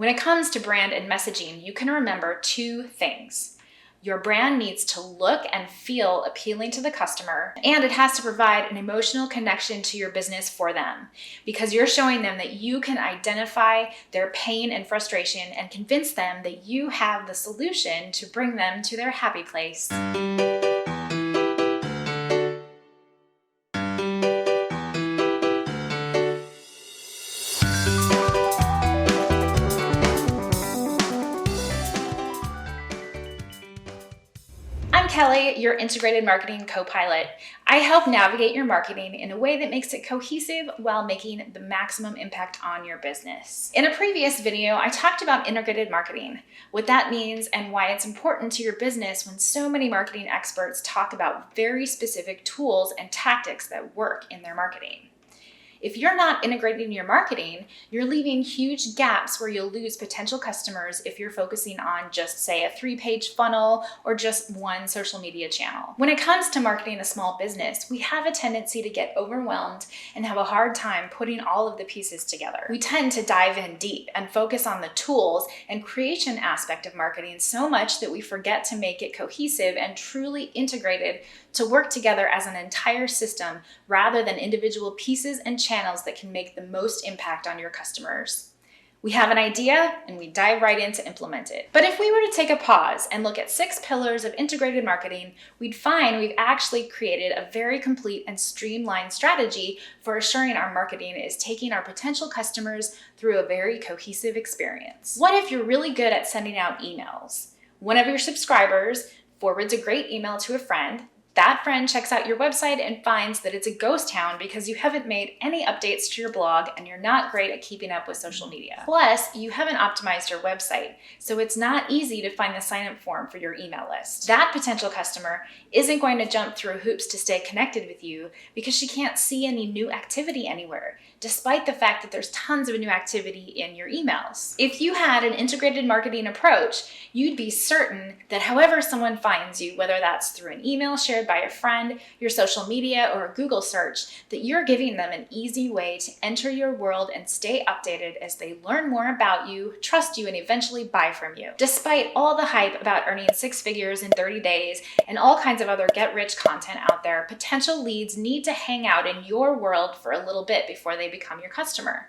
When it comes to brand and messaging, you can remember two things. Your brand needs to look and feel appealing to the customer, and it has to provide an emotional connection to your business for them, because you're showing them that you can identify their pain and frustration and convince them that you have the solution to bring them to their happy place. I'm Kelly, your integrated marketing co-pilot. I help navigate your marketing in a way that makes it cohesive while making the maximum impact on your business. In a previous video, I talked about integrated marketing, what that means and why it's important to your business when so many marketing experts talk about very specific tools and tactics that work in their marketing. If you're not integrating your marketing, you're leaving huge gaps where you'll lose potential customers if you're focusing on just, say, a 3-page funnel or just one social media channel. When it comes to marketing a small business, we have a tendency to get overwhelmed and have a hard time putting all of the pieces together. We tend to dive in deep and focus on the tools and creation aspect of marketing so much that we forget to make it cohesive and truly integrated to work together as an entire system rather than individual pieces and channels that can make the most impact on your customers. We have an idea and we dive right in to implement it. But if we were to take a pause and look at 6 pillars of integrated marketing, we'd find we've actually created a very complete and streamlined strategy for assuring our marketing is taking our potential customers through a very cohesive experience. What if you're really good at sending out emails? One of your subscribers forwards a great email to a friend. That friend checks out your website and finds that it's a ghost town because you haven't made any updates to your blog and you're not great at keeping up with social media. Plus, you haven't optimized your website, so it's not easy to find the sign-up form for your email list. That potential customer isn't going to jump through hoops to stay connected with you because she can't see any new activity anywhere, despite the fact that there's tons of new activity in your emails. If you had an integrated marketing approach, you'd be certain that however someone finds you, whether that's through an email shared by a friend, your social media, or a Google search, that you're giving them an easy way to enter your world and stay updated as they learn more about you, trust you, and eventually buy from you. Despite all the hype about earning 6 figures in 30 days and all kinds of other get-rich content out there, potential leads need to hang out in your world for a little bit before they become your customer.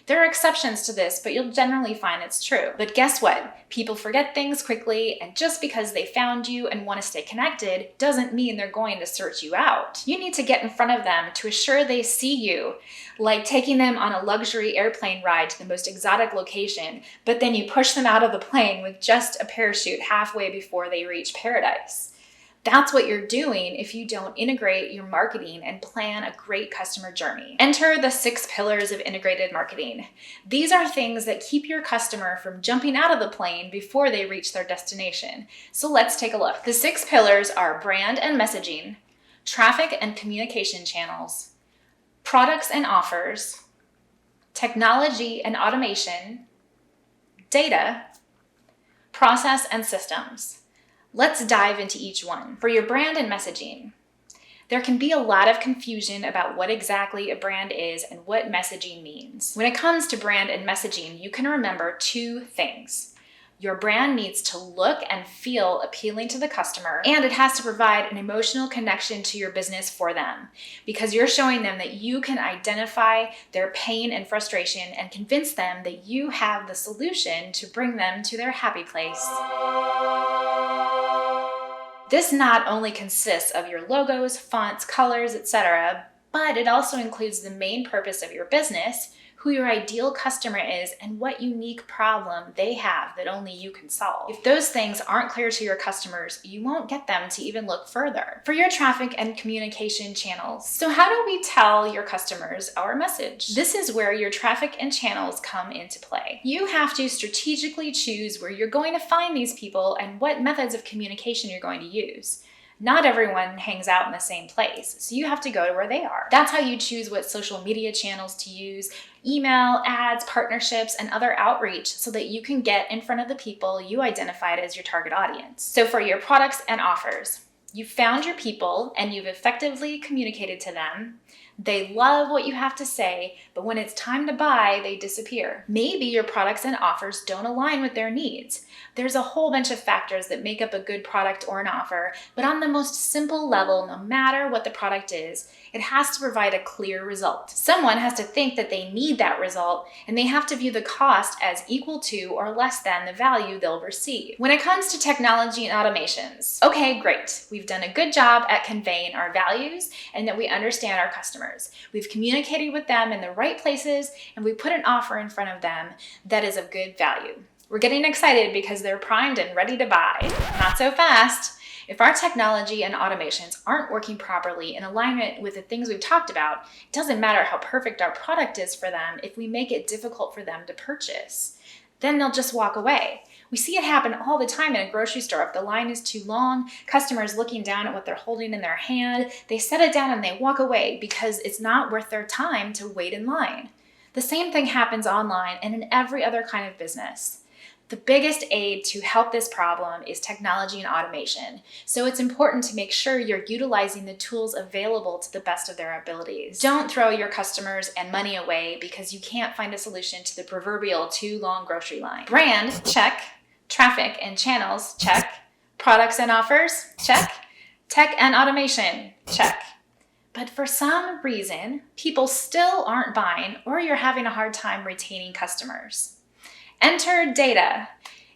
There are exceptions to this, but you'll generally find it's true. But guess what? People forget things quickly, and just because they found you and want to stay connected doesn't mean they're going to search you out. You need to get in front of them to assure they see you, like taking them on a luxury airplane ride to the most exotic location, but then you push them out of the plane with just a parachute halfway before they reach paradise. That's what you're doing if you don't integrate your marketing and plan a great customer journey. Enter the 6 pillars of integrated marketing. These are things that keep your customer from jumping out of the plane before they reach their destination. So let's take a look. The 6 pillars are brand and messaging, traffic and communication channels, products and offers, technology and automation, data, process and systems. Let's dive into each one. For your brand and messaging, there can be a lot of confusion about what exactly a brand is and what messaging means. When it comes to brand and messaging, you can remember 2 things. Your brand needs to look and feel appealing to the customer, and it has to provide an emotional connection to your business for them, because you're showing them that you can identify their pain and frustration and convince them that you have the solution to bring them to their happy place. This not only consists of your logos, fonts, colors, etc., but it also includes the main purpose of your business, who your ideal customer is, and what unique problem they have that only you can solve. If those things aren't clear to your customers, you won't get them to even look further. For your traffic and communication channels, so how do we tell your customers our message? This is where your traffic and channels come into play. You have to strategically choose where you're going to find these people and what methods of communication you're going to use. Not everyone hangs out in the same place, so you have to go to where they are. That's how you choose what social media channels to use, email, ads, partnerships, and other outreach so that you can get in front of the people you identified as your target audience. So for your products and offers, you've found your people and you've effectively communicated to them. They love what you have to say, but when it's time to buy, they disappear. Maybe your products and offers don't align with their needs. There's a whole bunch of factors that make up a good product or an offer, but on the most simple level, no matter what the product is, it has to provide a clear result. Someone has to think that they need that result, and they have to view the cost as equal to or less than the value they'll receive. When it comes to technology and automations, okay, great. We've done a good job at conveying our values and that we understand our customers. We've communicated with them in the right places, and we put an offer in front of them that is of good value. We're getting excited because they're primed and ready to buy. Not so fast. If our technology and automations aren't working properly in alignment with the things we've talked about, it doesn't matter how perfect our product is for them if we make it difficult for them to purchase. Then they'll just walk away. We see it happen all the time in a grocery store. If the line is too long, customers looking down at what they're holding in their hand, they set it down and they walk away because it's not worth their time to wait in line. The same thing happens online and in every other kind of business. The biggest aid to help this problem is technology and automation. So it's important to make sure you're utilizing the tools available to the best of their abilities. Don't throw your customers and money away because you can't find a solution to the proverbial too long grocery line. Brand, check. Traffic and channels, check. Products and offers, check. Tech and automation, check. But for some reason, people still aren't buying, or you're having a hard time retaining customers. Enter data.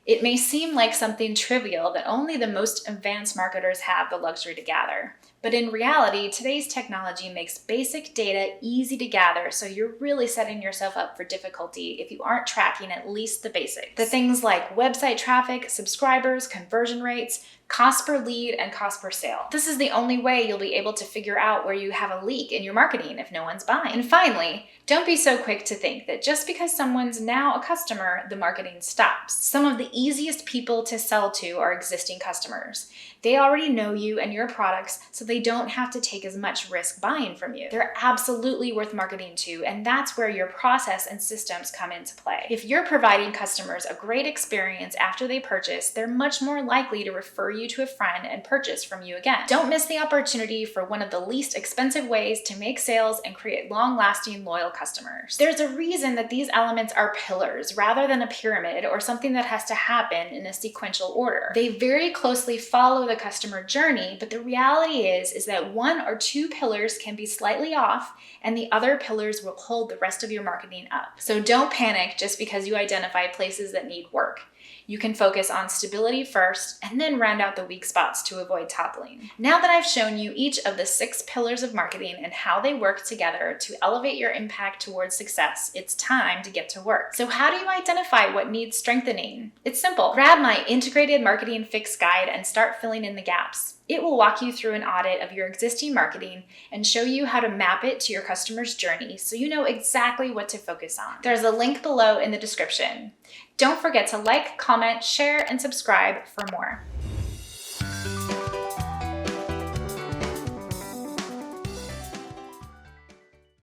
It may seem like something trivial that only the most advanced marketers have the luxury to gather. But in reality, today's technology makes basic data easy to gather, so you're really setting yourself up for difficulty if you aren't tracking at least the basics. The things like website traffic, subscribers, conversion rates, cost per lead, and cost per sale. This is the only way you'll be able to figure out where you have a leak in your marketing if no one's buying. And finally, don't be so quick to think that just because someone's now a customer, the marketing stops. Some of the easiest people to sell to are existing customers. They already know you and your products, so they don't have to take as much risk buying from you. They're absolutely worth marketing to, and that's where your process and systems come into play. If you're providing customers a great experience after they purchase, they're much more likely to refer you to a friend and purchase from you again. Don't miss the opportunity for one of the least expensive ways to make sales and create long-lasting, loyal customers. There's a reason that these elements are pillars rather than a pyramid or something that has to happen in a sequential order. They very closely follow the customer journey, but the reality is that one or two pillars can be slightly off and the other pillars will hold the rest of your marketing up. So don't panic just because you identify places that need work. You can focus on stability first and then round out the weak spots to avoid toppling. Now that I've shown you each of the 6 pillars of marketing and how they work together to elevate your impact towards success, it's time to get to work. So how do you identify what needs strengthening? It's simple. Grab my integrated marketing fix guide and start filling in the gaps. It will walk you through an audit of your existing marketing and show you how to map it to your customer's journey so you know exactly what to focus on. There's a link below in the description. Don't forget to like, comment, share, and subscribe for more.